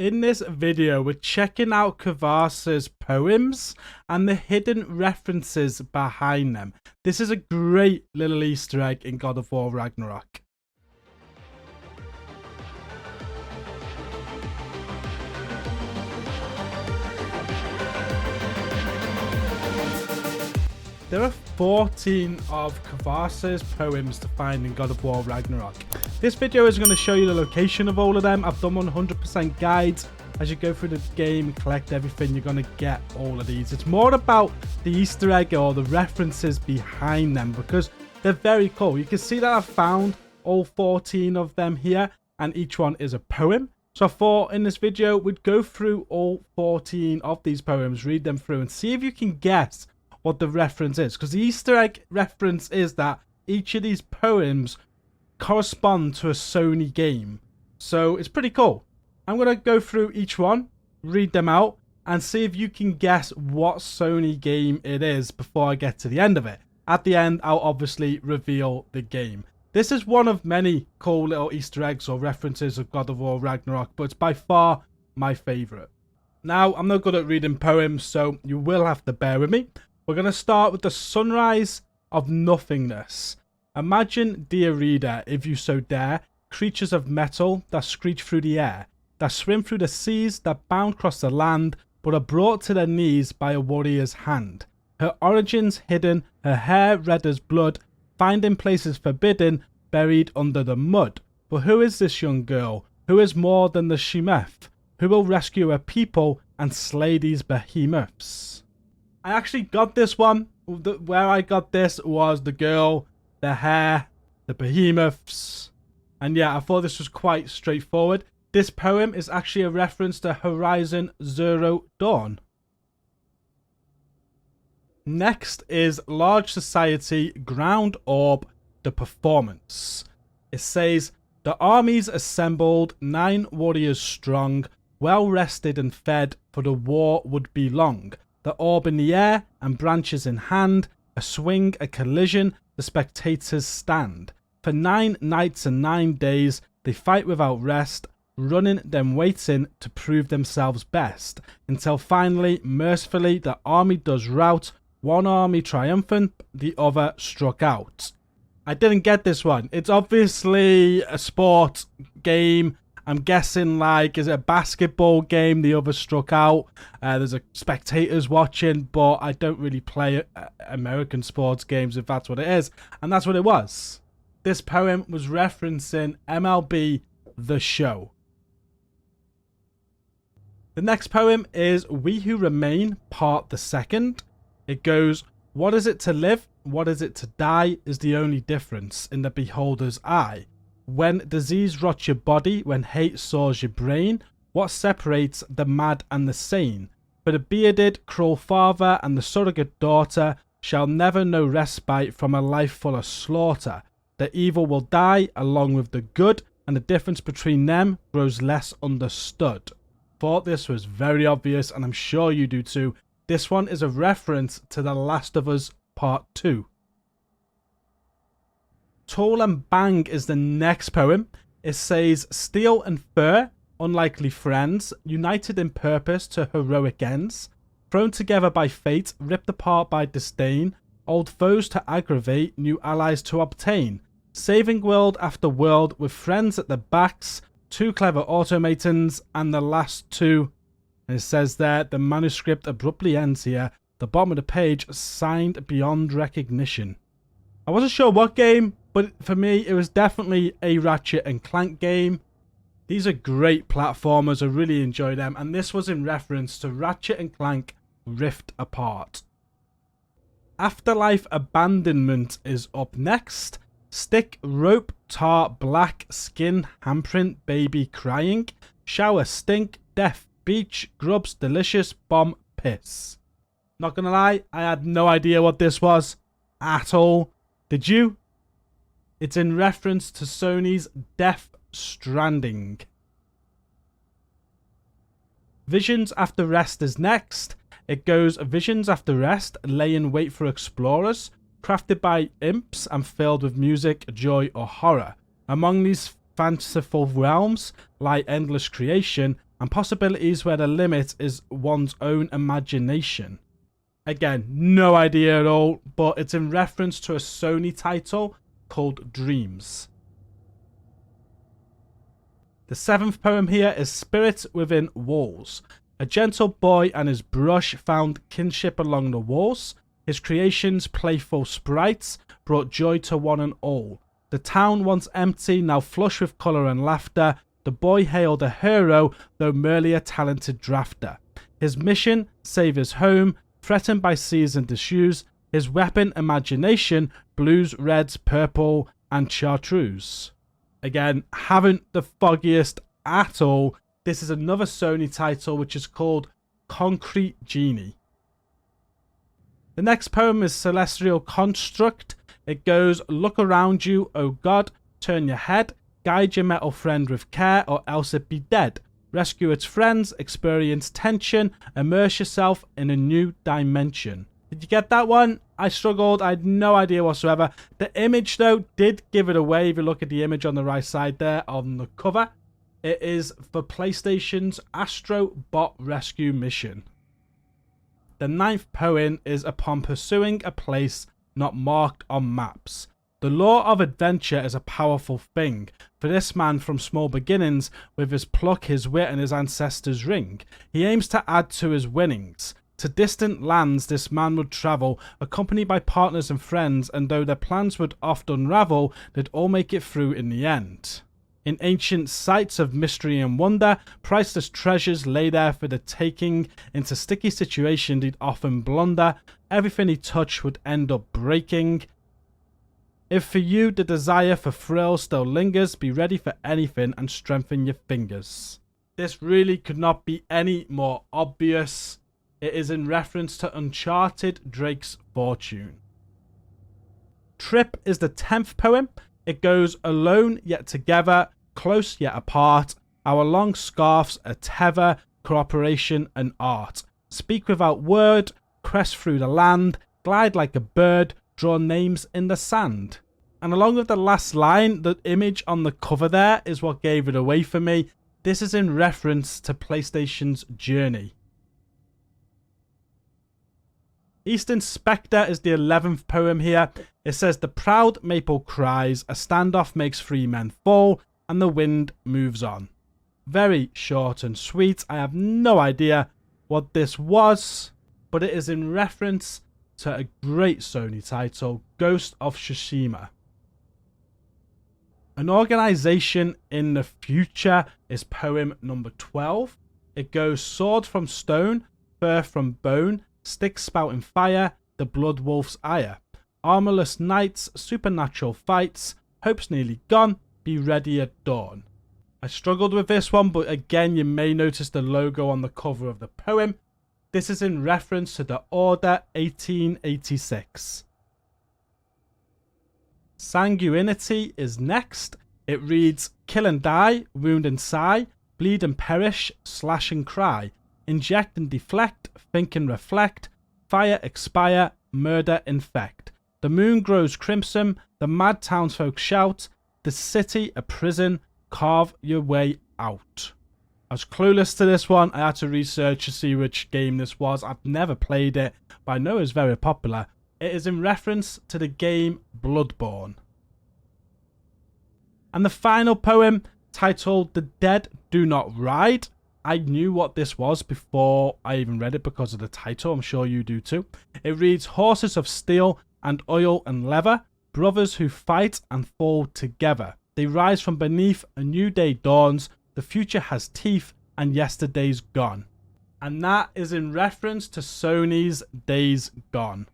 In this video, we're checking out Kvarsir's poems and the hidden references behind them. This is a great little Easter egg in God of War Ragnarok. There are 14 of Kvarsir's poems to find in God of War Ragnarok. This video is going to show you the location of all of them. I've done 100% guides. As you go through the game and collect everything, you're going to get all of these. It's more about the Easter egg or the references behind them because they're very cool. You can see that I've found all 14 of them here and each one is a poem. So I thought in this video we'd go through all 14 of these poems, read them through and see if you can guess what the reference is, because the Easter egg reference is that each of these poems correspond to a Sony game. So it's pretty cool. I'm going to go through each one, read them out, and see if you can guess what Sony game it is before I get to the end of it. At the end, I'll obviously reveal the game. This is one of many cool little Easter eggs or references of God of War Ragnarok, but it's by far my favourite. Now, I'm not good at reading poems, so you will have to bear with me. We're going to start with the sunrise of nothingness. Imagine, dear reader, if you so dare, creatures of metal that screech through the air, that swim through the seas, that bound across the land, but are brought to their knees by a warrior's hand. Her origins hidden, her hair red as blood, finding places forbidden, buried under the mud. But who is this young girl? Who is more than the Shemeth? Who will rescue her people and slay these behemoths? I actually got this one. Where I got this was the girl, the hair, the behemoths. And yeah, I thought this was quite straightforward. This poem is actually a reference to Horizon Zero Dawn. Next is Large Society Ground Orb, the performance. It says, the armies assembled, 9 warriors strong, well rested and fed, for the war would be long. The orb in the air and branches in hand, a swing, a collision, the spectators stand. For 9 nights and 9 days, they fight without rest, running then waiting to prove themselves best, until finally, mercifully, the army does rout, one army triumphant, the other struck out. I didn't get this one. It's obviously a sport game. I'm guessing, like, is it a basketball game? The other struck out. There's a spectators watching, but I don't really play American sports games if that's what it is. And that's what it was. This poem was referencing MLB The Show. The next poem is We Who Remain, Part the Second. It goes, what is it to live? What is it to die is the only difference in the beholder's eye. When disease rots your body, when hate sores your brain, what separates the mad and the sane? For the bearded, cruel father and the surrogate daughter shall never know respite from a life full of slaughter. The evil will die along with the good, and the difference between them grows less understood. Thought this was very obvious, and I'm sure you do too. This one is a reference to The Last of Us Part 2. Tall and Bang is the next poem. It says, steel and fur, unlikely friends, united in purpose to heroic ends, thrown together by fate, ripped apart by disdain, old foes to aggravate, new allies to obtain, saving world after world with friends at their backs, 2 clever automatons, and the last 2. And it says there, the manuscript abruptly ends here, the bottom of the page, signed beyond recognition. I wasn't sure what game, but for me, it was definitely a Ratchet and Clank game. These are great platformers. I really enjoy them. And this was in reference to Ratchet and Clank Rift Apart. Afterlife Abandonment is up next. Stick, rope, tar, black, skin, handprint, baby crying, shower, stink, death, beach, grubs, delicious, bomb, piss. Not gonna lie, I had no idea what this was at all. Did you? It's in reference to Sony's Death Stranding. Visions After Rest is next. It goes, visions after rest lay in wait for explorers, crafted by imps and filled with music, joy or horror. Among these fanciful realms lie endless creation and possibilities where the limit is one's own imagination. Again, no idea at all, but it's in reference to a Sony title called Dreams. The 7th poem here is Spirit Within Walls. A gentle boy and his brush found kinship along the walls. His creations, playful sprites, brought joy to one and all. The town once empty, now flush with colour and laughter. The boy hailed a hero, though merely a talented drafter. His mission, save his home, threatened by seas and issues. His weapon, imagination, blues, reds, purple, and chartreuse. Again, haven't the foggiest at all. This is another Sony title which is called Concrete Genie. The next poem is Celestial Construct. It goes, look around you, O God, turn your head, guide your metal friend with care or else it be dead. Rescue its friends, experience tension, immerse yourself in a new dimension. Did you get that one? I struggled. I had no idea whatsoever. The image, though, did give it away. If you look at the image on the right side there on the cover, it is for PlayStation's Astro Bot Rescue Mission. The 9th poem is upon pursuing a place not marked on maps. The law of adventure is a powerful thing for this man from small beginnings, with his pluck, his wit, and his ancestors' ring. He aims to add to his winnings. To distant lands this man would travel, accompanied by partners and friends, and though their plans would oft unravel, they'd all make it through in the end. In ancient sites of mystery and wonder, priceless treasures lay there for the taking. Into sticky situations he'd often blunder. Everything he touched would end up breaking. If for you the desire for thrill still lingers, be ready for anything and strengthen your fingers. This really could not be any more obvious. It is in reference to Uncharted Drake's Fortune. Trip is the 10th poem. It goes, alone yet together, close yet apart. Our long scarfs a tether, cooperation and art. Speak without word, crest through the land, glide like a bird, draw names in the sand. And along with the last line, the image on the cover there is what gave it away for me. This is in reference to PlayStation's Journey. Eastern Spectre is the 11th poem here. It says, the proud maple cries, a standoff makes 3 men fall, and the wind moves on. Very short and sweet. I have no idea what this was, but it is in reference to a great Sony title, Ghost of Tsushima. An organization in the future is poem number 12. It goes, sword from stone, fur from bone, sticks spouting fire, the blood wolf's ire. Armorless knights, supernatural fights, hope's nearly gone, be ready at dawn. I struggled with this one, but again you may notice the logo on the cover of the poem. This is in reference to the Order 1886. Sanguinity is next. It reads, kill and die, wound and sigh, bleed and perish, slash and cry. Inject and deflect, think and reflect, fire expire, murder infect. The moon grows crimson, the mad townsfolk shout, the city a prison, carve your way out. I was clueless to this one. I had to research to see which game this was. I've never played it, but I know it's very popular. It is in reference to the game Bloodborne. And the final poem, titled The Dead Do Not Ride. I knew what this was before I even read it because of the title. I'm sure you do too. It reads, horses of steel and oil and leather, brothers who fight and fall together. They rise from beneath, a new day dawns, the future has teeth and yesterday's gone. And that is in reference to Sony's Days Gone.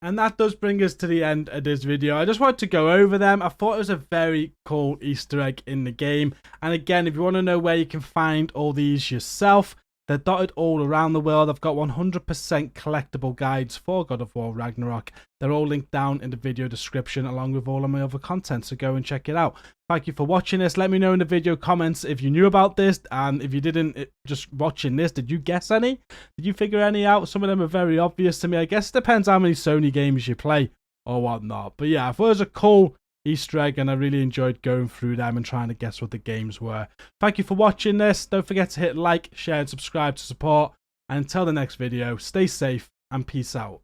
And that does bring us to the end of this video. I just wanted to go over them. I thought it was a very cool Easter egg in the game. And again, if you want to know where you can find all these yourself, they're dotted all around the world. I've got 100% collectible guides for God of War Ragnarok. They're all linked down in the video description along with all of my other content, so go and check it out. Thank you for watching this. Let me know in the video comments if you knew about this, and if you didn't, just watching this, did you guess any? Did you figure any out? Some of them are very obvious to me. I guess it depends how many Sony games you play or whatnot. But yeah, I thought it was a cool Easter egg, and I really enjoyed going through them and trying to guess what the games were. Thank you for watching this. Don't forget to hit like, share, and subscribe to support. And until the next video, stay safe and peace out.